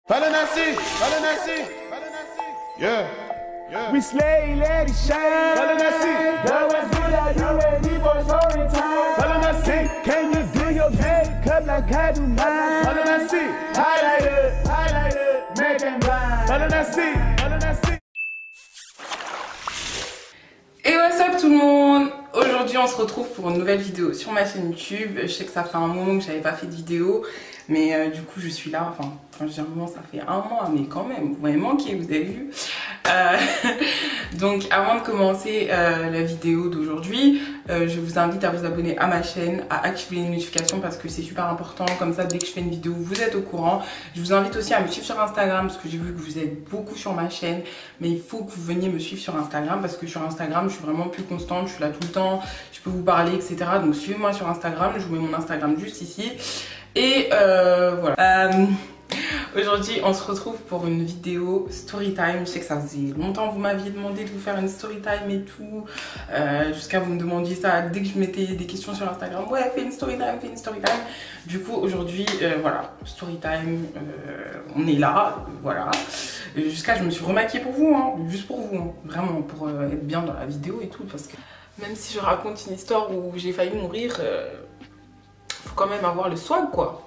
Valency, Valency, yeah, yeah. We slay, let it shine. Valency, That was good, are you ready for story time? Valency, Can you do your makeup like I do mine? Valency, Highlighter, make them blind. Valency, Valency. Et what's up tout le monde? Aujourd'hui on se retrouve pour une nouvelle vidéo sur ma chaîne YouTube. Je sais que ça fait un moment que j'avais pas fait de vidéo, mais du coup je suis là, enfin quand je dis un moment ça fait un mois, mais quand même vous m'avez manqué, vous avez vu. Donc avant de commencer la vidéo d'aujourd'hui, je vous invite à vous abonner à ma chaîne, à activer les notifications parce que c'est super important, comme ça dès que je fais une vidéo vous êtes au courant. Je vous invite aussi à me suivre sur Instagram parce que j'ai vu que vous êtes beaucoup sur ma chaîne, mais il faut que vous veniez me suivre sur Instagram parce que sur Instagram je suis vraiment plus constante, je suis là tout le temps, je peux vous parler etc. Donc suivez-moi sur Instagram, je vous mets mon Instagram juste ici. Et voilà. Aujourd'hui on se retrouve pour une vidéo story time. Je sais que ça faisait longtemps que vous m'aviez demandé de vous faire une story time et tout, jusqu'à vous me demandiez ça dès que je mettais des questions sur Instagram, ouais fais une story time, fais une story time. Du coup aujourd'hui voilà, story time, on est là, voilà. Jusqu'à je me suis remaquillée pour vous, hein, juste pour vous, hein, vraiment pour être bien dans la vidéo et tout, parce que même si je raconte une histoire où j'ai failli mourir, faut quand même avoir le swag quoi.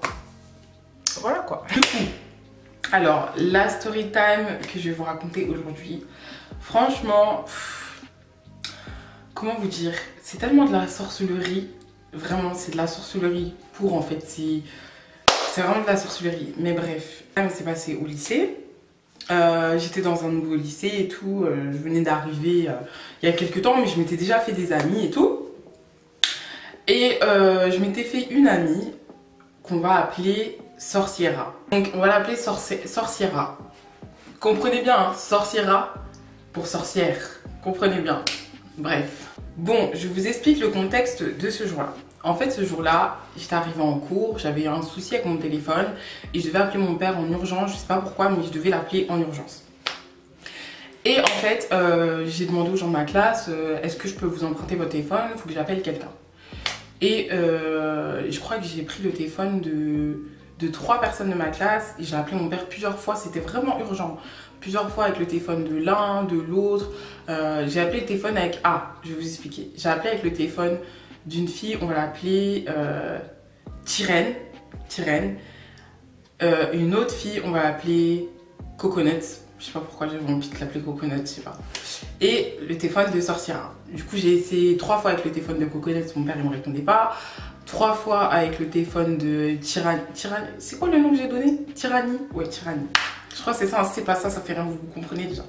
Voilà quoi. Alors, la story time que je vais vous raconter aujourd'hui, franchement, comment vous dire, c'est tellement de la sorcellerie, vraiment c'est de la sorcellerie pour en fait, c'est vraiment de la sorcellerie. Mais bref, ça s'est passé au lycée. J'étais dans un nouveau lycée et tout, je venais d'arriver il y a quelques temps, mais je m'étais déjà fait des amis et tout. Et je m'étais fait une amie qu'on va appeler Sorciera. Donc on va l'appeler Sorciera. Comprenez bien, hein, Sorciera pour sorcière. Comprenez bien. Bref. Bon, je vous explique le contexte de ce jour-là. En fait, ce jour-là, j'étais arrivée en cours, j'avais un souci avec mon téléphone et je devais appeler mon père en urgence. Je sais pas pourquoi, mais je devais l'appeler en urgence. Et en fait, j'ai demandé aux gens de ma classe, est-ce que je peux vous emprunter votre téléphone? Il faut que j'appelle quelqu'un. Et je crois que j'ai pris le téléphone de 3 personnes de ma classe et j'ai appelé mon père plusieurs fois, c'était vraiment urgent. Plusieurs fois avec le téléphone de l'un, de l'autre. J'ai appelé le téléphone avec... Ah, je vais vous expliquer. J'ai appelé avec le téléphone d'une fille, on va l'appeler Tyrène. Une autre fille, on va l'appeler Coconut. Je sais pas pourquoi j'avais envie de l'appeler Coconut, je sais pas. Et le téléphone de Sorciera. Du coup, j'ai essayé 3 fois avec le téléphone de Coconut, mon père il me répondait pas. 3 fois avec le téléphone de Tyrannie. C'est quoi le nom que j'ai donné? Tyrannie? Ouais, Tyrannie. Je crois que c'est ça, c'est pas ça, ça fait rien, vous comprenez déjà.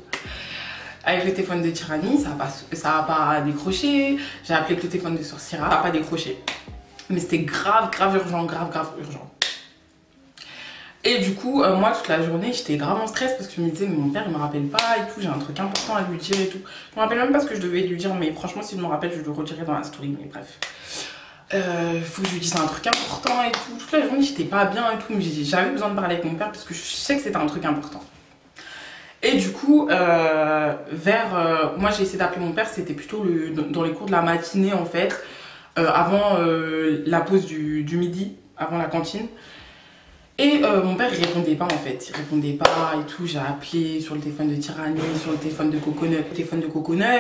Avec le téléphone de Tyrannie, ça a pas décroché. J'ai appelé avec le téléphone de Sorciera, ça a pas décroché. Mais c'était grave urgent, grave urgent. Et du coup, moi toute la journée j'étais grave en stress parce que je me disais mais mon père il me rappelle pas et tout, j'ai un truc important à lui dire et tout. Je me rappelle même pas ce que je devais lui dire, mais franchement si je me rappelle je le redirai dans la story, mais bref. Faut que je lui dise un truc important et tout. Toute la journée j'étais pas bien et tout, mais j'avais besoin de parler avec mon père parce que je sais que c'était un truc important. Et du coup, moi j'ai essayé d'appeler mon père, c'était plutôt dans les cours de la matinée en fait, avant la pause du midi, avant la cantine. Et mon père il répondait pas en fait, il répondait pas et tout. J'ai appelé sur le téléphone de Tyrannie, sur le téléphone de Coconut,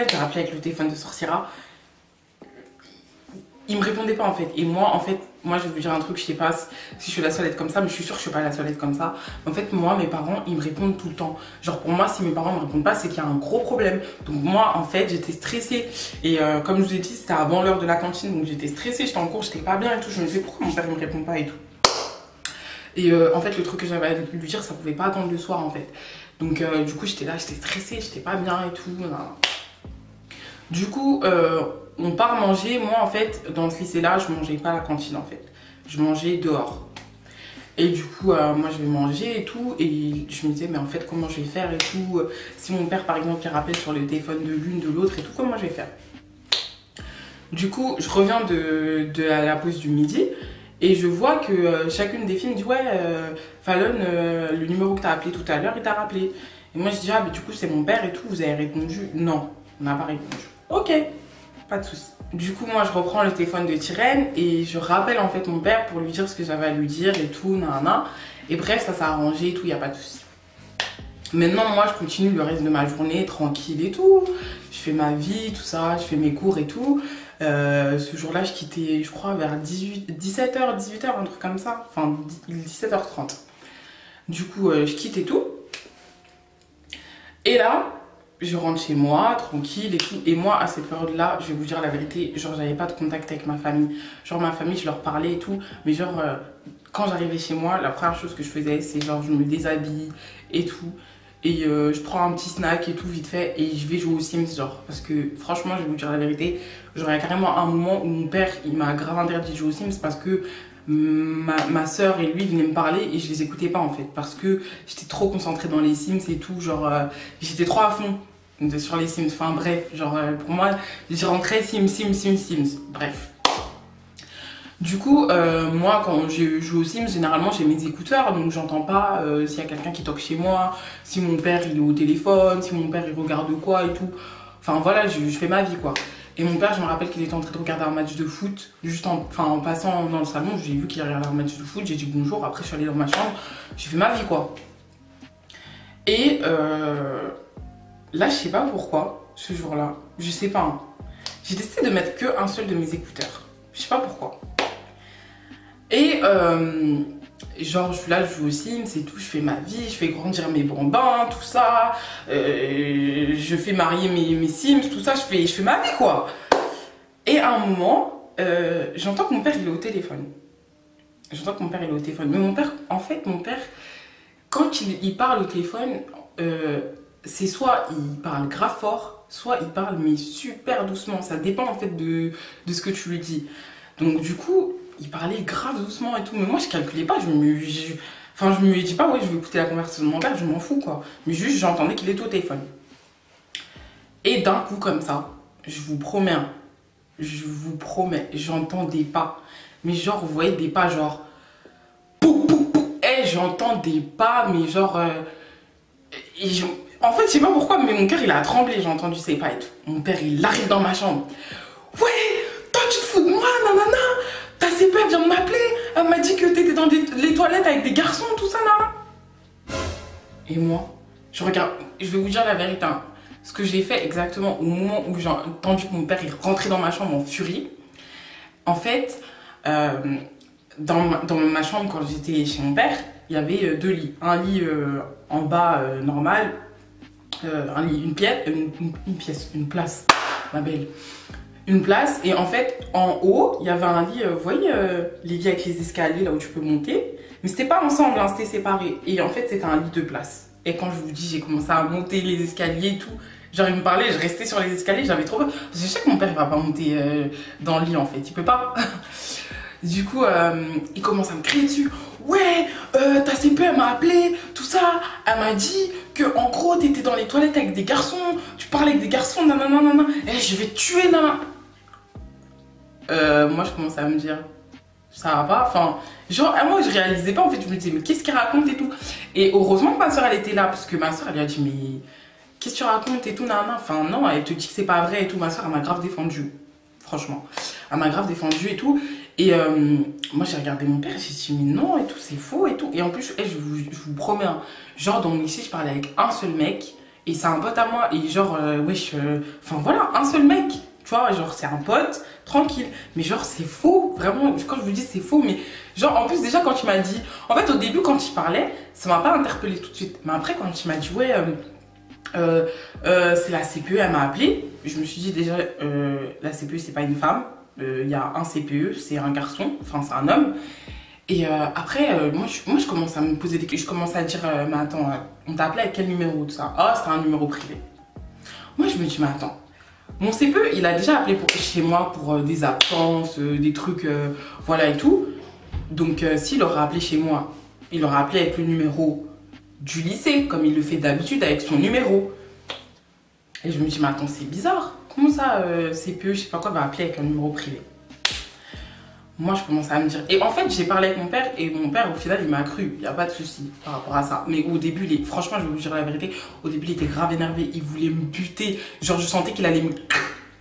j'ai appelé avec le téléphone de Sorciera. Il me répondait pas en fait. Et moi je vais vous dire un truc, je sais pas si je suis la seule à être comme ça, mais je suis sûre que je suis pas la seule à être comme ça. En fait moi mes parents ils me répondent tout le temps. Genre pour moi si mes parents me répondent pas c'est qu'il y a un gros problème. Donc moi en fait j'étais stressée. Et comme je vous ai dit c'était avant l'heure de la cantine, donc j'étais stressée, j'étais en cours, j'étais pas bien et tout. Je me disais pourquoi mon père il me répond pas et tout. Et en fait le truc que j'avais à lui dire ça pouvait pas attendre le soir en fait. Donc du coup j'étais là, j'étais stressée, j'étais pas bien et tout. Du coup on part manger. Moi en fait dans ce lycée là je mangeais pas à la cantine en fait. Je mangeais dehors. Et du coup moi je vais manger et tout. Et je me disais mais en fait comment je vais faire et tout. Si mon père par exemple il rappelle sur le téléphone de l'une de l'autre et tout, comment je vais faire. Du coup je reviens de la pause du midi. Et je vois que chacune des filles me dit ouais Fallon le numéro que t'as appelé tout à l'heure il t'a rappelé. Et moi je dis ah mais du coup c'est mon père et tout, vous avez répondu? Non, on n'a pas répondu. Ok, pas de souci. Du coup moi je reprends le téléphone de Tyrène et je rappelle en fait mon père pour lui dire ce que j'avais à lui dire et tout, nanana. Et bref, ça s'est arrangé et tout, il n'y a pas de souci. Maintenant, moi, je continue le reste de ma journée tranquille et tout. Je fais ma vie, tout ça, je fais mes cours et tout. Ce jour-là, je quittais, je crois, vers 17h, 18h, un truc comme ça. Enfin, 17h30. Du coup, je quitte et tout. Et là, je rentre chez moi, tranquille et tout. Et moi, à cette période-là, je vais vous dire la vérité, genre, j'avais pas de contact avec ma famille. Genre, ma famille, je leur parlais et tout. Mais genre, quand j'arrivais chez moi, la première chose que je faisais, c'est genre, je me déshabille et tout. Et je prends un petit snack et tout vite fait et je vais jouer aux Sims genre. Parce que franchement, je vais vous dire la vérité, genre il y a carrément un moment où mon père, il m'a grave interdit de jouer aux Sims parce que ma soeur et lui venaient me parler et je les écoutais pas en fait. Parce que j'étais trop concentrée dans les Sims et tout, genre j'étais trop à fond sur les Sims. Enfin bref, genre pour moi, je rentrais Sims, bref. Du coup, moi, quand je joue aux Sims, généralement, j'ai mes écouteurs, donc j'entends pas s'il y a quelqu'un qui toque chez moi, si mon père, il est au téléphone, si mon père, il regarde quoi et tout. Enfin, voilà, je fais ma vie, quoi. Et mon père, je me rappelle qu'il était en train de regarder un match de foot, juste en passant dans le salon, j'ai vu qu'il regardait un match de foot, j'ai dit bonjour, après, je suis allée dans ma chambre, j'ai fait ma vie, quoi. Et là, je sais pas pourquoi, ce jour-là, je sais pas, hein, j'ai décidé de mettre qu'un seul de mes écouteurs. Je sais pas pourquoi. Et genre je suis là, je joue aux Sims et tout, je fais ma vie, je fais grandir mes bambins, tout ça, je fais marier mes Sims, tout ça, je fais ma vie quoi. Et à un moment, j'entends que mon père il est au téléphone. J'entends que mon père il est au téléphone. Mais mon père, en fait, mon père, quand il parle au téléphone, c'est soit il parle grave fort, soit il parle mais super doucement. Ça dépend en fait de ce que tu lui dis. Donc du coup, il parlait grave doucement et tout, mais moi je calculais pas, je me dis pas ouais je vais écouter la conversation de mon père, je m'en fous quoi. Mais juste j'entendais qu'il était au téléphone. Et d'un coup comme ça, je vous promets, j'entends des pas. Mais genre vous voyez des pas genre pou pou pou. Et j'entends des pas mais genre en fait je sais pas pourquoi mais mon cœur il a tremblé, j'ai entendu ces pas et tout. Mon père il arrive dans ma chambre. Ouais, toi tu te fous de moi, nanana. Ta CP vient de m'appeler, elle m'a dit que t'étais dans les toilettes avec des garçons, tout ça là. Et moi, je regarde, je vais vous dire la vérité, hein. Ce que j'ai fait exactement au moment où j'ai entendu que mon père est rentré dans ma chambre en furie. En fait, dans ma chambre quand j'étais chez mon père, il y avait deux lits. Un lit en bas normal, un lit, une place, ma belle. Une place et en fait en haut il y avait un lit, vous voyez les lits avec les escaliers là où tu peux monter, mais c'était pas ensemble, hein, c'était séparé et en fait c'était un lit de place. Et quand je vous dis j'ai commencé à monter les escaliers et tout, genre il me parlait, je restais sur les escaliers, j'avais trop peur parce que je sais que mon père il va pas monter dans le lit en fait, il peut pas. Du coup il commence à me crier dessus. Ouais, ta CP elle m'a appelé, tout ça, elle m'a dit que en gros t'étais dans les toilettes avec des garçons, tu parlais avec des garçons, nanana, et je vais te tuer, nanana. Moi je commençais à me dire ça va pas, enfin genre moi je réalisais pas en fait, je me disais mais qu'est-ce qu'il raconte et tout. Et heureusement que ma soeur elle était là parce que ma soeur elle lui a dit mais qu'est-ce que tu racontes et tout, nanana, enfin non elle te dit que c'est pas vrai et tout. Ma soeur elle m'a grave défendu, franchement elle m'a grave défendu et tout. Et moi j'ai regardé mon père et j'ai dit mais non et tout, c'est faux et tout. Et en plus je vous promets, hein, genre dans mon lycée je parlais avec un seul mec et c'est un pote à moi et genre wesh, enfin voilà, un seul mec. Tu vois, genre c'est un pote, tranquille. Mais genre c'est faux, vraiment, quand je vous dis c'est faux, mais genre en plus déjà quand il m'a dit... En fait au début quand il parlait, ça m'a pas interpellé tout de suite. Mais après quand il m'a dit ouais, c'est la CPE, elle m'a appelé. Je me suis dit déjà, la CPE c'est pas une femme. Il y a un CPE, c'est un garçon, enfin c'est un homme. Et après, moi je commence à me poser des questions, je commence à dire, mais attends, on t'a appelé avec quel numéro tout ça? Ah, c'était un numéro privé. Moi je me dis, mais attends. Mon CPE, il a déjà appelé chez moi pour des absences, des trucs, voilà et tout. Donc, s'il aurait appelé chez moi, il aurait appelé avec le numéro du lycée, comme il le fait d'habitude avec son numéro. Et je me dis, mais attends, c'est bizarre. Comment ça, CPE, je sais pas quoi, va appeler avec un numéro privé? Moi, je commence à me dire... Et en fait, j'ai parlé avec mon père et mon père, au final, il m'a cru. Il n'y a pas de souci par rapport à ça. Mais au début, franchement, je vais vous dire la vérité, au début, il était grave énervé. Il voulait me buter. Genre, je sentais qu'il allait me...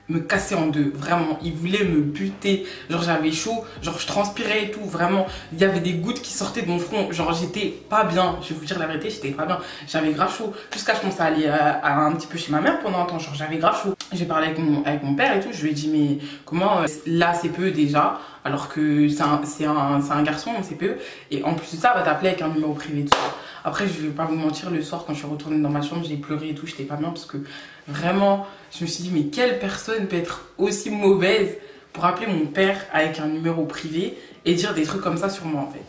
me casser en deux, vraiment. Il voulait me buter. Genre, j'avais chaud, genre, je transpirais et tout, vraiment. Il y avait des gouttes qui sortaient de mon front. Genre, j'étais pas bien. Je vais vous dire la vérité, j'étais pas bien. J'avais grave chaud. Jusqu'à ce que je commence à aller un petit peu chez ma mère pendant un temps. Genre, j'avais grave chaud. J'ai parlé avec mon père et tout. Je lui ai dit, mais comment là, CPE déjà, alors que c'est un garçon, mon CPE. Et en plus de ça, elle va t'appeler avec un numéro privé, tout ça. Après, je vais pas vous mentir, le soir, quand je suis retournée dans ma chambre, j'ai pleuré et tout. J'étais pas bien parce que vraiment, je me suis dit, mais quelle personne peut être aussi mauvaise pour appeler mon père avec un numéro privé et dire des trucs comme ça sur moi, en fait.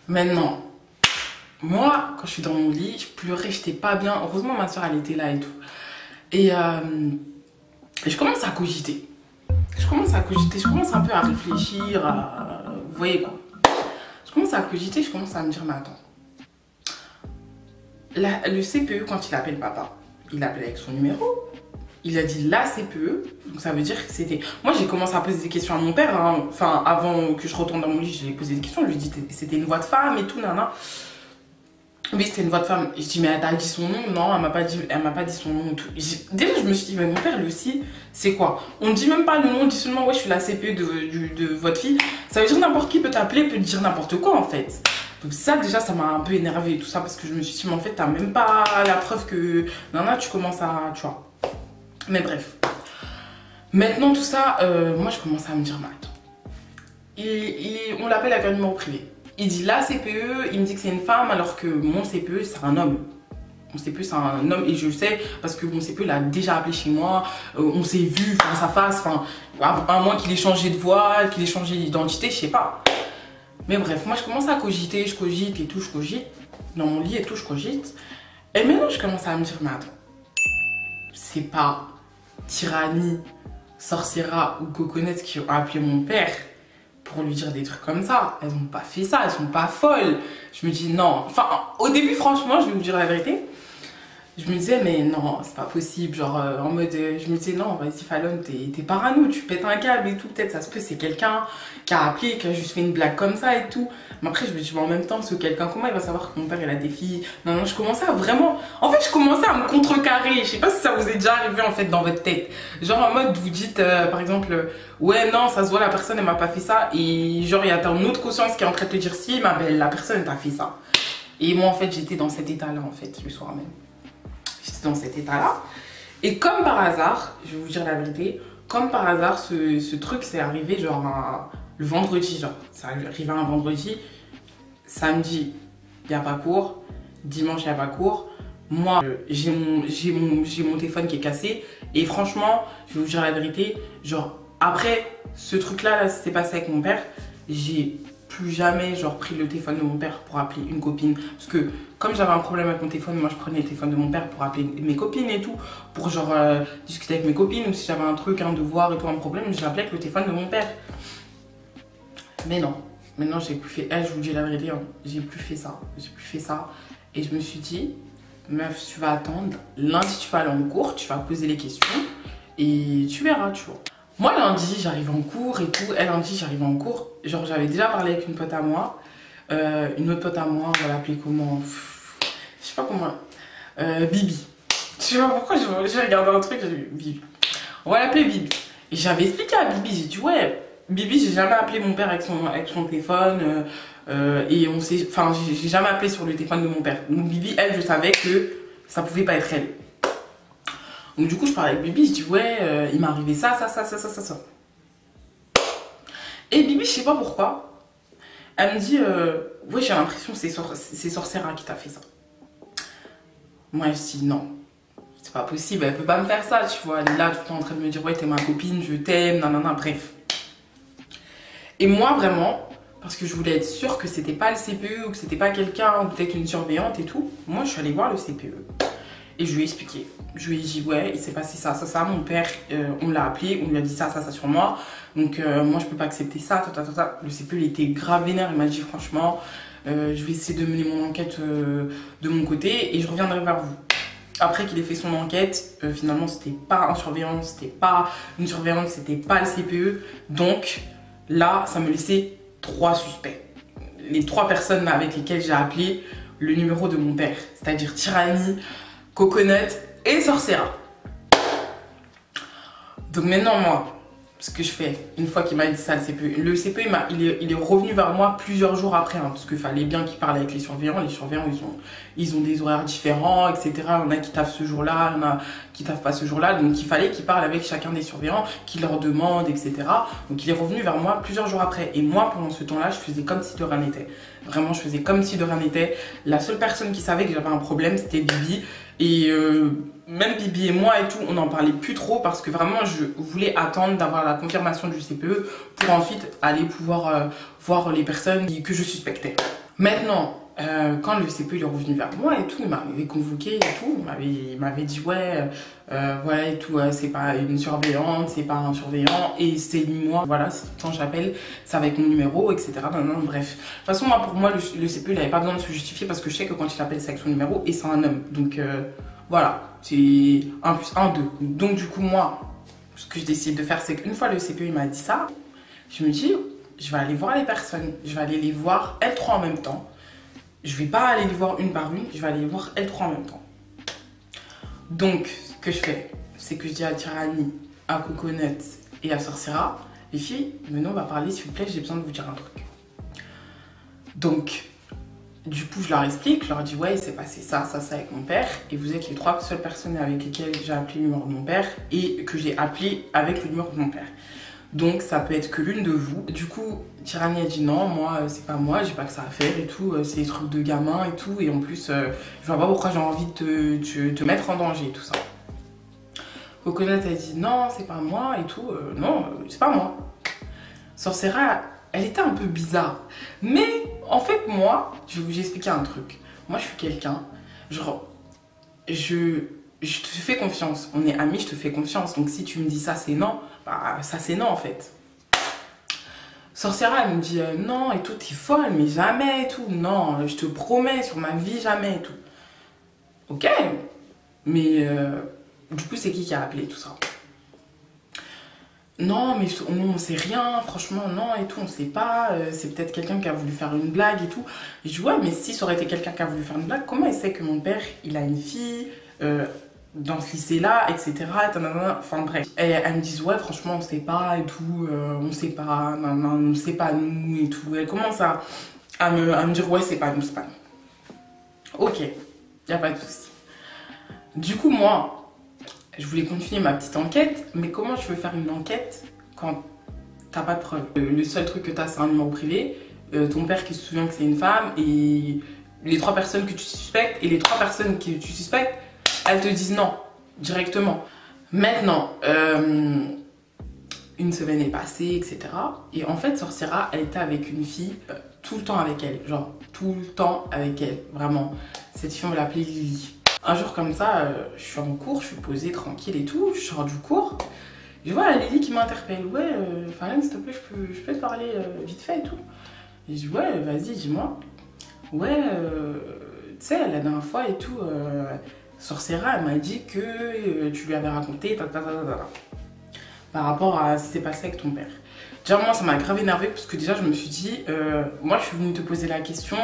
Maintenant, moi, quand je suis dans mon lit, je pleurais, j'étais pas bien. Heureusement, ma soeur, elle était là et tout. Et je commence à cogiter. Je commence un peu à réfléchir, vous voyez quoi. Je commence à cogiter, je commence à me dire, mais attends. Le CPE, quand il appelle papa, il appelle avec son numéro. Il a dit la CPE, donc ça veut dire que c'était... Moi, j'ai commencé à poser des questions à mon père, hein. Enfin, avant que je retourne dans mon lit, j'ai posé des questions. Je lui ai dit, c'était une voix de femme et tout, nana. Oui, c'était une voix de femme. Je dis, mais elle t'a dit son nom? Non, elle m'a pas dit son nom et tout. Déjà, je me suis dit, mais mon père, lui aussi, c'est quoi? On ne dit même pas le nom, on dit seulement, ouais, je suis la CPE de votre fille. Ça veut dire n'importe qui peut t'appeler, peut te dire n'importe quoi, en fait. Donc ça, déjà, ça m'a un peu énervé et tout ça, parce que je me suis dit, mais en fait, t'as même pas la preuve que... Nana, tu commences à... Tu vois. Mais bref. Maintenant, tout ça, moi, je commence à me dire, mais attends. On l'appelle avec un numéro privé. Il dit la CPE, il me dit que c'est une femme alors que mon CPE c'est un homme. Mon CPE c'est un homme et je le sais parce que mon CPE l'a déjà appelé chez moi, on s'est vu face à face, enfin, à moins qu'il ait changé de voix, qu'il ait changé d'identité, je sais pas. Mais bref, moi je commence à cogiter, je cogite et tout, je cogite. Dans mon lit et tout, je cogite. Et maintenant je commence à me dire, mais attends, c'est pas Tyrannie, Sorciera ou Coconut qui ont appelé mon père pour lui dire des trucs comme ça. Elles ont pas fait ça, elles sont pas folles. Je me dis non. Enfin, au début, franchement, je vais vous dire la vérité. Je me disais, mais non, c'est pas possible. Genre, en mode, je me disais, non, vas-y, Fallon, t'es parano, tu pètes un câble et tout. Peut-être, ça se peut, c'est quelqu'un qui a appelé, qui a juste fait une blague comme ça et tout. Mais après, je me dis, mais en même temps, ce quelqu'un, comment il va savoir que mon père, il a des filles? Non, je commençais à vraiment... En fait, je commençais à me contrecarrer. Je sais pas si ça vous est déjà arrivé, en fait, dans votre tête. Genre, en mode, vous dites, par exemple, ouais, non, ça se voit, la personne, elle m'a pas fait ça. Et genre, il y a une autre conscience qui est en train de te dire, si, ma belle, la personne, elle t'a fait ça. Et moi, en fait, j'étais dans cet état-là, en fait, le soir même. J'étais dans cet état-là. Et comme par hasard, je vais vous dire la vérité, comme par hasard, ce truc s'est arrivé genre le vendredi, genre. Ça arrivé un vendredi. Samedi, il n'y a pas cours. Dimanche, il n'y a pas cours. Moi, j'ai mon téléphone qui est cassé. Et franchement, je vais vous dire la vérité, genre, après ce truc-là, là, s'est passé avec mon père, j'ai plus jamais genre pris le téléphone de mon père pour appeler une copine, parce que comme j'avais un problème avec mon téléphone, moi je prenais le téléphone de mon père pour appeler mes copines et tout, pour genre discuter avec mes copines, ou si j'avais un truc, un devoir et tout, un problème, je l'appelais avec le téléphone de mon père. Mais non, maintenant j'ai plus fait, je vous dis la vérité, hein, j'ai plus fait ça, et je me suis dit, meuf, tu vas attendre, lundi tu vas aller en cours, tu vas poser les questions et tu verras, tu vois. Moi, lundi, j'arrive en cours et tout. Et lundi, j'arrive en cours. Genre, j'avais déjà parlé avec une pote à moi. Une autre pote à moi, on va l'appeler comment? Je sais pas comment. Bibi. Je sais pas pourquoi j'ai regardé un truc, j'ai dit Bibi. On va l'appeler Bibi. Et j'avais expliqué à Bibi, j'ai dit, ouais, Bibi, j'ai jamais appelé mon père avec son téléphone. Et on s'est. Enfin, j'ai jamais appelé sur le téléphone de mon père. Donc, Bibi, elle, je savais que ça pouvait pas être elle. Donc du coup je parlais avec Bibi, je dis ouais, il m'est arrivé ça. Et Bibi, je sais pas pourquoi, elle me dit ouais, j'ai l'impression que c'est Sorciera qui t'a fait ça. Moi je dis non, c'est pas possible, elle peut pas me faire ça, tu vois, elle est là tout le temps en train de me dire ouais, t'es ma copine, je t'aime, nanana, bref. Et moi vraiment, parce que je voulais être sûre que c'était pas le CPE ou que c'était pas quelqu'un ou peut-être une surveillante et tout, moi je suis allée voir le CPE. Et je lui ai expliqué. Je lui ai dit, ouais, il s'est passé ça. Mon père, on l'a appelé, on lui a dit ça sur moi. Donc, moi, je peux pas accepter ça. Le CPE, il était grave vénère. Il m'a dit, franchement, je vais essayer de mener mon enquête de mon côté et je reviendrai vers vous. Après qu'il ait fait son enquête, finalement, c'était pas un surveillant, c'était pas une surveillante, c'était pas le CPE. Donc, là, ça me laissait 3 suspects. Les 3 personnes avec lesquelles j'ai appelé le numéro de mon père. C'est-à-dire Tyrannie, Coconut et Sorciera. Donc maintenant, moi, ce que je fais, une fois qu'il m'a dit ça, le CPE, il est revenu vers moi plusieurs jours après, hein, parce qu'il fallait bien qu'il parle avec les surveillants. Les surveillants, ils ont des horaires différents, etc. Il y en a qui taffent ce jour-là, il y en a qui taffent pas ce jour-là. Donc il fallait qu'il parle avec chacun des surveillants, qu'il leur demande, etc. Donc il est revenu vers moi plusieurs jours après. Et moi, pendant ce temps-là, je faisais comme si de rien n'était. Vraiment, je faisais comme si de rien n'était. La seule personne qui savait que j'avais un problème, c'était Bibi. Et même Bibi et moi et tout, on n'en parlait plus trop parce que vraiment je voulais attendre d'avoir la confirmation du CPE pour ensuite aller pouvoir voir les personnes que je suspectais. Maintenant, quand le CPE est revenu vers moi et tout, il m'avait convoqué et tout, il m'avait dit ouais, voilà et tout, c'est pas une surveillante, c'est pas un surveillant et c'est ni moi, voilà, quand j'appelle, c'est avec mon numéro, etc. Non, bref. De toute façon, moi, pour moi, le CPE, il n'avait pas besoin de se justifier parce que je sais que quand il appelle, c'est avec son numéro et c'est un homme. Donc voilà, c'est 1 plus 1, 2. Donc du coup, moi, ce que je décide de faire, c'est qu'une fois le CPE il m'a dit ça, je me dis, je vais aller voir les personnes, je vais aller les voir elles trois en même temps. Je vais pas aller les voir une par une, je vais aller les voir elles trois en même temps. Donc, ce que je fais, c'est que je dis à Tirani, à Coconut et à Sorciera, les filles, venez, on va parler, s'il vous plaît, j'ai besoin de vous dire un truc. Donc, du coup, je leur explique, je leur dis, ouais, il s'est passé ça avec mon père, et vous êtes les 3 seules personnes avec lesquelles j'ai appelé le numéro de mon père, et que j'ai appelé avec le numéro de mon père. Donc, ça peut être que l'une de vous. Du coup, Tirani a dit non, moi, c'est pas moi, j'ai pas que ça à faire et tout, c'est des trucs de gamin et tout, et en plus, je vois pas pourquoi j'ai envie de te mettre en danger et tout ça. Coconut a dit non, c'est pas moi et tout, non, c'est pas moi. Sorciera, elle était un peu bizarre, mais en fait, moi, je vais vous expliquer un truc. Moi, je suis quelqu'un, genre, je te fais confiance, on est amis, je te fais confiance, donc si tu me dis ça, c'est non, bah ça c'est non en fait. Sorciera, elle me dit non et tout, t'es folle, mais jamais et tout, non, je te promets sur ma vie, jamais et tout. Ok, mais du coup, c'est qui a appelé tout ça? Non, mais on sait rien, franchement, non et tout, on sait pas, c'est peut-être quelqu'un qui a voulu faire une blague et tout. Et je dis ouais, mais si ça aurait été quelqu'un qui a voulu faire une blague, comment elle sait que mon père, il a une fille dans ce lycée-là, etc. Enfin bref. Et elles me disent ouais, franchement, on sait pas et tout, on sait pas, on sait pas nous et tout. Elle commence à me dire ouais, c'est pas nous, c'est pas nous. Ok, y a pas de souci. Du coup, moi, je voulais continuer ma petite enquête, mais comment je veux faire une enquête quand t'as pas de preuves? Le seul truc que t'as, c'est un numéro privé, ton père qui se souvient que c'est une femme, et les 3 personnes que tu suspectes, et les 3 personnes que tu suspectes, elles te disent non, directement. Maintenant, une semaine est passée, etc. Et en fait, Sorciera, elle était avec une fille, tout le temps avec elle, genre tout le temps avec elle, vraiment. Cette fille, on l'appelait Lily. Un jour comme ça, je suis en cours, je suis posée tranquille et tout, je sors du cours. Je vois la Lily qui m'interpelle. Ouais, Farlène, s'il te plaît, je peux te parler vite fait et tout. Et je dis ouais, vas-y, dis-moi. Ouais, tu sais, la dernière fois et tout, Sorciera, elle m'a dit que tu lui avais raconté par rapport à ce qui s'est passé avec ton père. Déjà, moi, ça m'a grave énervée parce que déjà, je me suis dit, moi, je suis venue te poser la question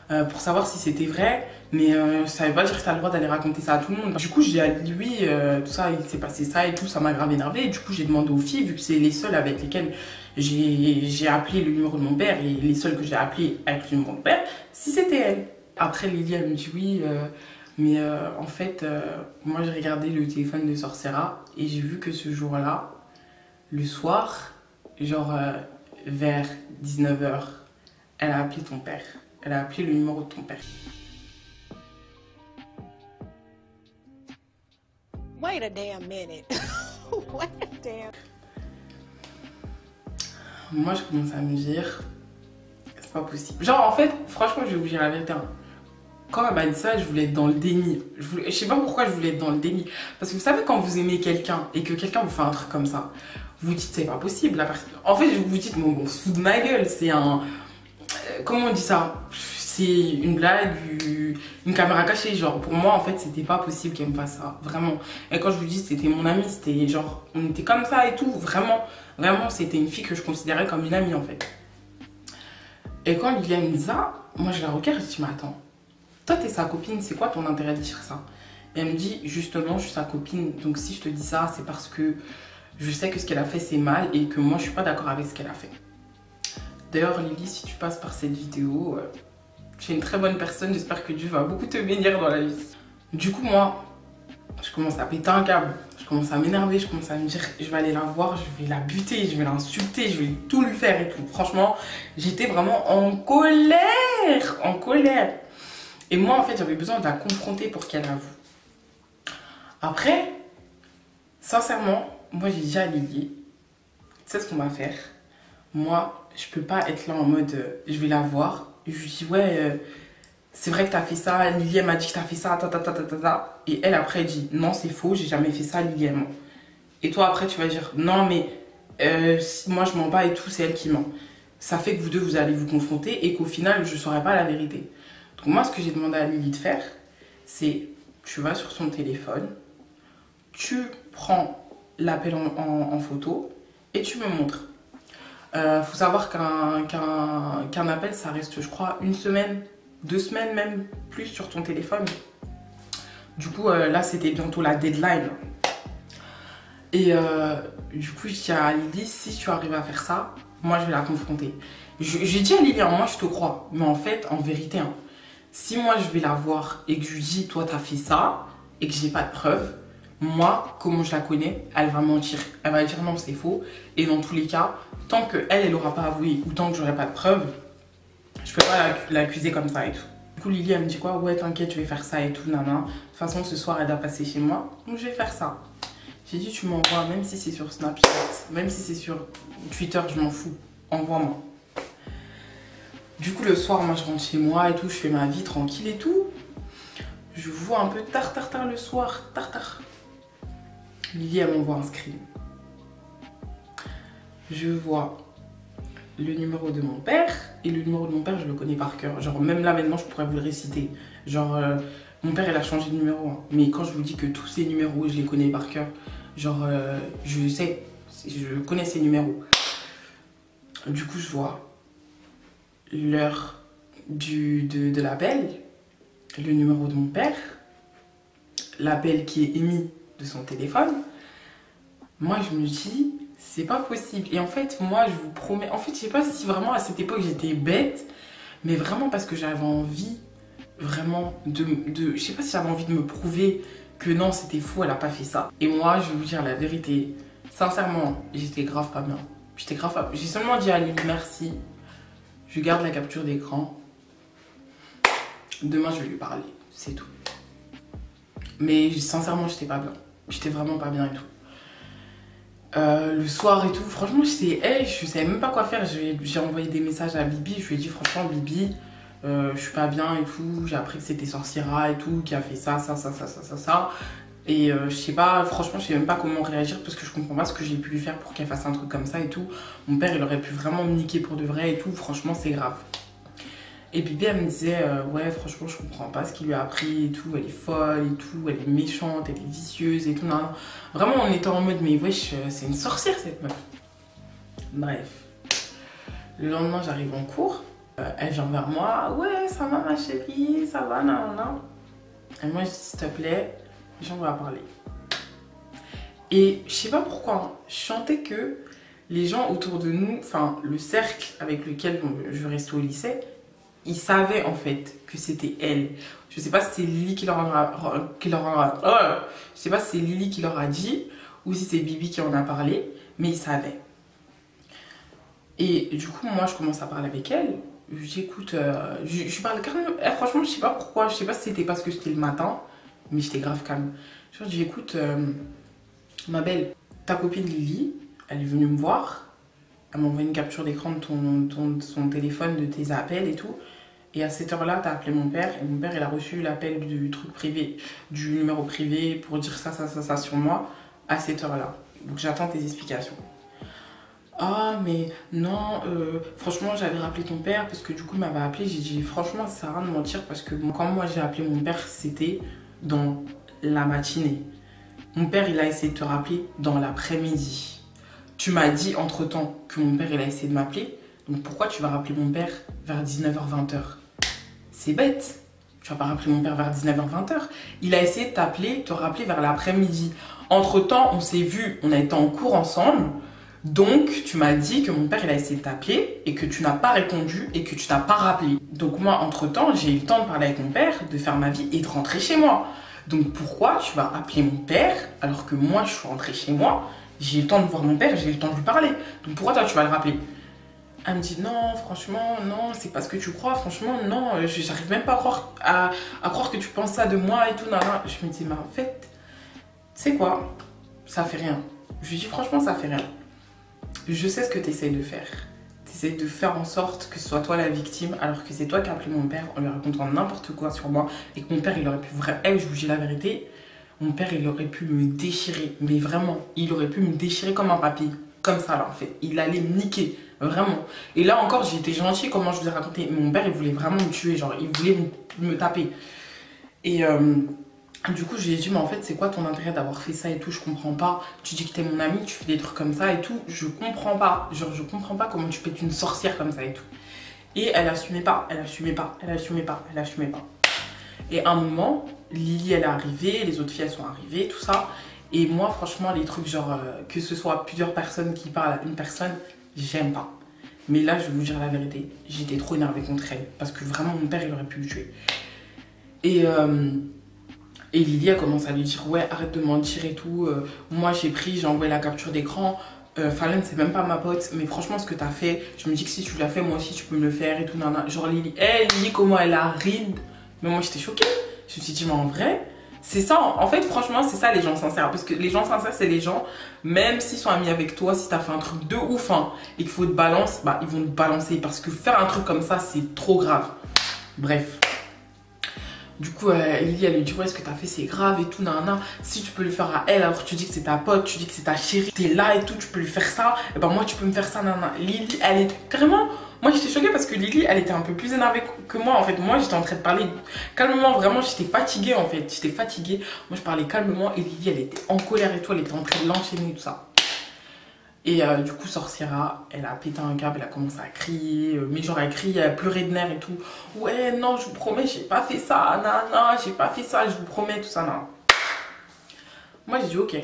pour savoir si c'était vrai, mais ça veut pas dire que tu as le droit d'aller raconter ça à tout le monde. Du coup, j'ai dit oui, tout ça, il s'est passé ça et tout, ça m'a grave énervée. Et du coup, j'ai demandé aux filles, vu que c'est les seules avec lesquelles j'ai appelé le numéro de mon père et les seules que j'ai appelées avec le numéro de mon père, si c'était elle. Après, Lily, elle me dit oui, mais en fait, moi, j'ai regardé le téléphone de Sorciera et j'ai vu que ce jour-là, le soir, genre vers 19h, elle a appelé ton père. Elle a appelé le numéro de ton père. Wait a damn minute. Wait a damn. Moi, je commence à me dire, c'est pas possible. Genre, en fait, franchement, je vais vous dire la vérité. Quand elle m'a dit ça, je voulais être dans le déni. Je sais pas pourquoi je voulais être dans le déni. Parce que vous savez, quand vous aimez quelqu'un et que quelqu'un vous fait un truc comme ça, vous vous dites, c'est pas possible. La personne... En fait, vous vous dites, bon, on se fout de ma gueule. C'est un... Comment on dit ça? C'est une blague, une caméra cachée. Genre, pour moi, en fait, c'était pas possible qu'elle me fasse ça. Vraiment. Et quand je vous dis, c'était mon amie, c'était genre, on était comme ça et tout. Vraiment, vraiment, c'était une fille que je considérais comme une amie, en fait. Et quand Liliane me dit ça, moi, je la regarde et je dis, mais attends, toi, t'es sa copine, c'est quoi ton intérêt de dire ça? Et elle me dit, justement, je suis sa copine. Donc si je te dis ça, c'est parce que je sais que ce qu'elle a fait, c'est mal et que moi, je suis pas d'accord avec ce qu'elle a fait. D'ailleurs, Lily, si tu passes par cette vidéo, tu es une très bonne personne. J'espère que Dieu va beaucoup te bénir dans la vie. Du coup, moi, je commence à péter un câble. Je commence à m'énerver. Je commence à me dire, je vais aller la voir, je vais la buter, je vais l'insulter, je vais tout lui faire et tout. Franchement, j'étais vraiment en colère. En colère. Et moi, en fait, j'avais besoin de la confronter pour qu'elle avoue. Après, sincèrement, moi, j'ai dit à Lily, tu sais ce qu'on va faire? Moi, je peux pas être là en mode, je vais la voir. Et je lui dis, ouais, c'est vrai que t'as fait ça. Lily, elle m'a dit que t'as fait ça, ta. Et elle, après, elle dit, non, c'est faux, j'ai jamais fait ça, Lily, elle ment. Et toi, après, tu vas dire, non, mais moi, je mens pas et tout, c'est elle qui ment. Ça fait que vous deux, vous allez vous confronter et qu'au final, je saurai pas la vérité. Donc, moi, ce que j'ai demandé à Lily de faire, c'est, tu vas sur son téléphone, tu prends l'appel en photo et tu me montres. Faut savoir qu'un appel, ça reste, je crois, 1 semaine, 2 semaines même plus sur ton téléphone. Du coup, là, c'était bientôt la deadline. Et du coup, je dis à Lily, si tu arrives à faire ça, moi, je vais la confronter. J'ai dit à Lily, hein, moi, je te crois. Mais en fait, en vérité, hein, si moi, je vais la voir et que je lui dis, toi, t'as fait ça, et que j'ai pas de preuves, moi, comment je la connais, elle va mentir. Elle va dire non, c'est faux. Et dans tous les cas, tant qu'elle, elle n'aura pas avoué ou tant que j'aurai pas de preuves, je peux pas l'accuser comme ça et tout. Du coup, Lily, elle me dit quoi? Ouais, t'inquiète, je vais faire ça et tout, nana. De toute façon, ce soir, elle doit passer chez moi, donc je vais faire ça. J'ai dit, tu m'envoies, même si c'est sur Snapchat, même si c'est sur Twitter, je m'en fous. Envoie-moi. Du coup, le soir, moi, je rentre chez moi et tout, je fais ma vie tranquille et tout. Je vois un peu tard le soir, tard. Lily, elle m'envoie un screen. Je vois le numéro de mon père. Et le numéro de mon père, je le connais par cœur. Genre, même là, maintenant, je pourrais vous le réciter. Genre, mon père, il a changé de numéro. Hein. Mais quand je vous dis que tous ces numéros, je les connais par cœur. Genre, je sais, je connais ces numéros. Du coup, je vois l'heure de l'appel, le numéro de mon père, l'appel qui est émis de son téléphone. Moi, je me dis, c'est pas possible. Et en fait, moi, je vous promets, en fait, je sais pas si vraiment à cette époque j'étais bête, mais vraiment parce que j'avais envie, vraiment, je sais pas si j'avais envie de me prouver que non, c'était faux, elle a pas fait ça. Et moi, je vais vous dire la vérité, sincèrement, j'étais grave pas bien. J'étais grave pas bien. J'ai seulement dit à Lily merci, je garde la capture d'écran. Demain, je vais lui parler, c'est tout. Mais sincèrement, j'étais pas bien. J'étais vraiment pas bien et tout. Le soir et tout, franchement, je savais même pas quoi faire. J'ai envoyé des messages à Bibi. Je lui ai dit, franchement, Bibi, je suis pas bien et tout. J'ai appris que c'était Sorciera et tout, qui a fait ça. Et je sais pas, franchement, je sais même pas comment réagir parce que je comprends pas ce que j'ai pu lui faire pour qu'elle fasse un truc comme ça et tout. Mon père, il aurait pu vraiment me niquer pour de vrai et tout. Franchement, c'est grave. Et Bibi, elle me disait, ouais, franchement, je comprends pas ce qu'il lui a appris et tout. Elle est folle et tout, elle est méchante, elle est vicieuse et tout. Non. Vraiment, on était en mode, mais wesh, c'est une sorcière cette meuf. Bref. Le lendemain, j'arrive en cours. Elle vient vers moi, ouais, ça va ma chérie, ça va, non. Et moi, je dis, s'il te plaît, j'en vais parler. Et je sais pas pourquoi, je sentais que les gens autour de nous, enfin, le cercle avec lequel je restais au lycée, ils savaient en fait que c'était elle. Je sais pas si c'est Lily qui leur a dit ou si c'est Bibi qui en a parlé, mais ils savaient. Et du coup, moi, je commence à parler avec elle. Je dis, écoute, je parle calme. Franchement, je sais pas pourquoi. Je sais pas si c'était parce que c'était le matin, mais j'étais grave calme. Je lui dis, écoute, ma belle, ta copine Lily, elle est venue me voir. Elle m'a envoyé une capture d'écran de son téléphone, de tes appels et tout. Et à cette heure-là, t'as appelé mon père. Et mon père, il a reçu l'appel du truc privé, du numéro privé pour dire ça sur moi à cette heure-là. Donc j'attends tes explications. Ah, mais non, franchement, j'avais rappelé ton père parce que du coup, il m'avait appelé. J'ai dit, franchement, ça sert à rien de mentir parce que quand moi j'ai appelé mon père, c'était dans la matinée. Mon père, il a essayé de te rappeler dans l'après-midi. Tu m'as dit entre-temps que mon père, il a essayé de m'appeler. Donc pourquoi tu vas rappeler mon père vers 19h, 20h? C'est bête. Tu vas pas rappeler mon père vers 19h, 20h. Il a essayé de t'appeler, te rappeler vers l'après-midi. Entre-temps, on s'est vu, on a été en cours ensemble. Donc, tu m'as dit que mon père, il a essayé de t'appeler et que tu n'as pas répondu et que tu n'as pas rappelé. Donc moi, entre-temps, j'ai eu le temps de parler avec mon père, de faire ma vie et de rentrer chez moi. Donc pourquoi tu vas appeler mon père alors que moi, je suis rentrée chez moi, j'ai eu le temps de voir mon père, j'ai eu le temps de lui parler. Donc pourquoi toi, tu vas le rappeler? Elle me dit non, franchement, non, c'est pas ce que tu crois, franchement, non, j'arrive même pas à croire que tu penses ça de moi et tout, nan, nan. Je me dis, mais en fait, tu sais quoi, ça fait rien. Je lui dis, franchement, ça fait rien. Je sais ce que tu essayes de faire. Tu essayes de faire en sorte que ce soit toi la victime, alors que c'est toi qui as appelé mon père en lui racontant n'importe quoi sur moi, et que mon père, il aurait pu vraiment, je vous dis la vérité, mon père, il aurait pu me déchirer, mais vraiment, il aurait pu me déchirer comme un papier, comme ça, là, en fait. Il allait me niquer. Vraiment. Et là encore, j'ai été gentille, comment je vous ai raconté. Mon père, il voulait vraiment me tuer, genre, il voulait me taper. Et du coup, je lui ai dit, mais en fait, c'est quoi ton intérêt d'avoir fait ça et tout? Je comprends pas. Tu dis que t'es mon ami, tu fais des trucs comme ça et tout. Je comprends pas. Genre, je comprends pas comment tu peux être une sorcière comme ça et tout. Et elle assumait pas, elle assumait pas, elle assumait pas, elle assumait pas. Et à un moment, Lily, elle est arrivée, les autres filles, elles sont arrivées, tout ça. Et moi, franchement, les trucs, genre, que ce soit plusieurs personnes qui parlent à une personne, j'aime pas. Mais là, je vais vous dire la vérité, j'étais trop énervée contre elle. Parce que vraiment, mon père, il aurait pu le tuer. Et Lily a commencé à lui dire, ouais, arrête de mentir et tout. Moi, j'ai envoyé la capture d'écran. Fallon, c'est même pas ma pote. Mais franchement, ce que t'as fait, je me dis que si tu l'as fait, moi aussi, tu peux me le faire et tout. Nana. Genre, Lily, comment elle a ride. Mais moi, j'étais choquée. Je me suis dit, mais en vrai... C'est ça, en fait, franchement, c'est ça les gens sincères. Parce que les gens sincères, c'est les gens, même s'ils sont amis avec toi, si t'as fait un truc de ouf hein, et qu'il faut te balancer, bah ils vont te balancer. Parce que faire un truc comme ça, c'est trop grave. Bref. Du coup, Lily, elle lui dit, ouais, ce que t'as fait, c'est grave et tout, nanana. Si tu peux le faire à elle, alors tu dis que c'est ta pote, tu dis que c'est ta chérie, t'es là et tout, tu peux lui faire ça, et ben moi, tu peux me faire ça, nanana. Lily, elle est carrément... Moi, j'étais choquée parce que Lily, elle était un peu plus énervée que moi. En fait, moi, j'étais en train de parler calmement. Vraiment, j'étais fatiguée, en fait. J'étais fatiguée. Moi, je parlais calmement. Et Lily, elle était en colère et tout. Elle était en train de l'enchaîner et tout ça. Et du coup, Sorciera, elle a pété un câble. Elle a commencé à crier. Mais genre, elle crie, elle pleurait de nerfs et tout. Ouais, non, je vous promets, j'ai pas fait ça. Non, non, j'ai pas fait ça. Je vous promets, tout ça, non. Moi, j'ai dit, ok.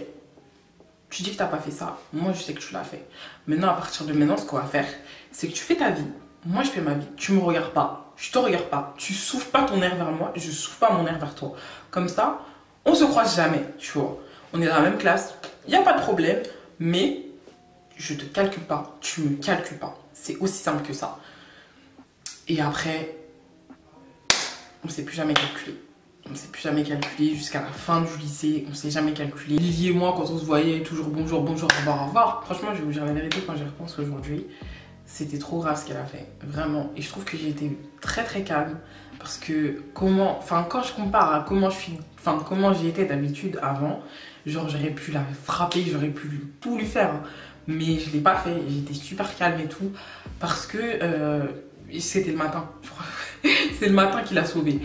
Tu dis que t'as pas fait ça, moi je sais que tu l'as fait. Maintenant, à partir de maintenant, ce qu'on va faire, c'est que tu fais ta vie, moi je fais ma vie. Tu me regardes pas, je te regarde pas, tu souffles pas ton air vers moi, je souffle pas mon air vers toi. Comme ça, on se croise jamais, tu vois. On est dans la même classe, il n'y a pas de problème, mais je te calcule pas, tu me calcules pas. C'est aussi simple que ça. Et après, on ne s'est plus jamais calculé. On ne s'est plus jamais calculé jusqu'à la fin du lycée, on ne s'est jamais calculé. Lily et moi, quand on se voyait, toujours bonjour, bonjour, au revoir, au revoir. Franchement, je vais vous dire la vérité, quand j'y repense aujourd'hui, c'était trop grave ce qu'elle a fait, vraiment. Et je trouve que j'ai été très très calme parce que quand je compare à comment j'ai été d'habitude avant, genre j'aurais pu la frapper, j'aurais pu tout lui faire, hein. Mais je l'ai pas fait, j'étais super calme et tout parce que c'était le matin, je crois. C'est le matin qui l'a sauvée.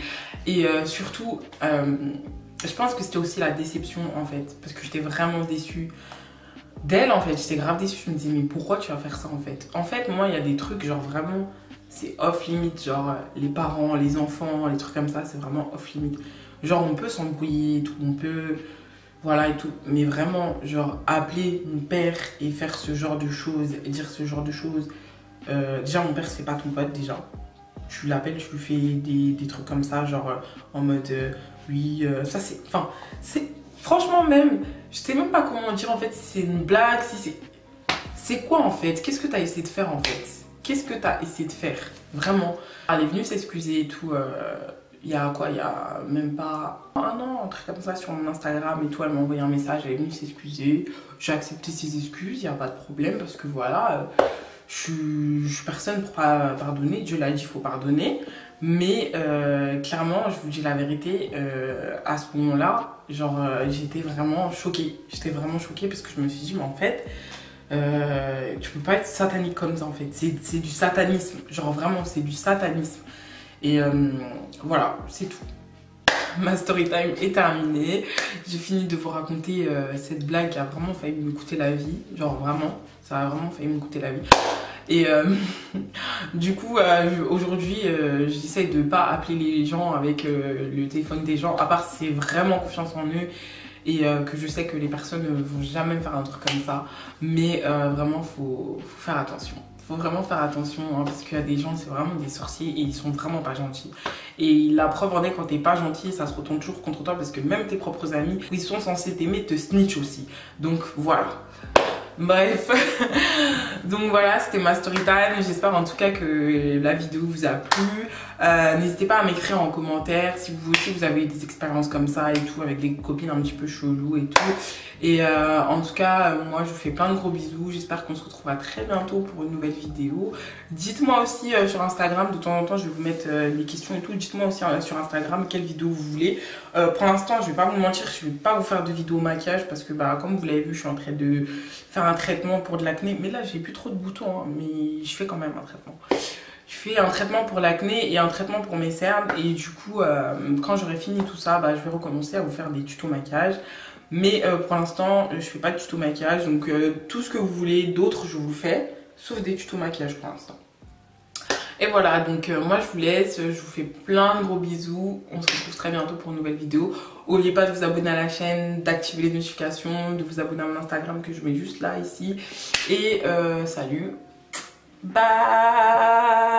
Et surtout, je pense que c'était aussi la déception en fait. Parce que j'étais vraiment déçue d'elle en fait. J'étais grave déçue. Je me disais, mais pourquoi tu vas faire ça en fait? En fait, moi, il y a des trucs genre vraiment, c'est off limit. Genre les parents, les enfants, les trucs comme ça, c'est vraiment off limit. Genre on peut s'embrouiller et tout, on peut... Voilà et tout. Mais vraiment, genre appeler mon père et faire ce genre de choses, dire ce genre de choses. Déjà, mon père, c'est pas ton pote déjà. Tu l'appelles, tu lui fais des trucs comme ça, genre en mode oui, ça c'est... Enfin, c'est... Franchement même, je sais même pas comment dire en fait si c'est une blague, si c'est... C'est quoi en fait? Qu'est-ce que t'as essayé de faire en fait? Qu'est-ce que t'as essayé de faire? Vraiment. Elle est venue s'excuser et tout, il y a quoi? Il y a même pas un an, un truc comme ça sur mon Instagram et tout, elle m'a envoyé un message, elle est venue s'excuser. J'ai accepté ses excuses, il n'y a pas de problème parce que voilà... Je suis personne pour pardonner, Dieu l'a dit, il faut pardonner. Mais clairement, je vous dis la vérité, à ce moment-là, genre j'étais vraiment choquée. J'étais vraiment choquée parce que je me suis dit, mais en fait, tu peux pas être satanique comme ça en fait. C'est du satanisme, genre vraiment, c'est du satanisme. Et voilà, c'est tout. Ma story time est terminée. J'ai fini de vous raconter cette blague qui a vraiment failli me coûter la vie. Genre vraiment, ça a vraiment failli me coûter la vie. Et du coup, aujourd'hui, j'essaie de pas appeler les gens avec le téléphone des gens, à part si c'est vraiment confiance en eux et que je sais que les personnes ne vont jamais me faire un truc comme ça. Mais vraiment, faut faire attention. Faut vraiment faire attention hein, parce qu'il y a des gens, c'est vraiment des sorciers et ils sont vraiment pas gentils. Et la preuve en est, quand t'es pas gentil, ça se retourne toujours contre toi parce que même tes propres amis, ils sont censés t'aimer, te snitch aussi. Donc voilà. Bref, donc voilà, c'était ma story time. J'espère en tout cas que la vidéo vous a plu. N'hésitez pas à m'écrire en commentaire si vous aussi vous avez des expériences comme ça et tout, avec des copines un petit peu cheloues et tout. Et en tout cas, moi je vous fais plein de gros bisous. J'espère qu'on se retrouvera très bientôt pour une nouvelle vidéo. Dites-moi aussi sur Instagram, de temps en temps je vais vous mettre les questions et tout. Dites-moi aussi sur Instagram quelle vidéo vous voulez. Pour l'instant, je vais pas vous mentir, je vais pas vous faire de vidéo maquillage parce que bah, comme vous l'avez vu, je suis en train de faire un traitement pour de l'acné. Mais là, j'ai plus trop de boutons, hein, mais je fais quand même un traitement. Je fais un traitement pour l'acné et un traitement pour mes cernes. Et du coup, quand j'aurai fini tout ça, bah, je vais recommencer à vous faire des tutos maquillage. Mais pour l'instant, je fais pas de tuto maquillage. Donc tout ce que vous voulez d'autre, je vous le fais. Sauf des tutos maquillage pour l'instant. Et voilà, donc moi je vous laisse. Je vous fais plein de gros bisous. On se retrouve très bientôt pour une nouvelle vidéo. N'oubliez pas de vous abonner à la chaîne, d'activer les notifications, de vous abonner à mon Instagram que je mets juste là, ici. Et salut. Bye.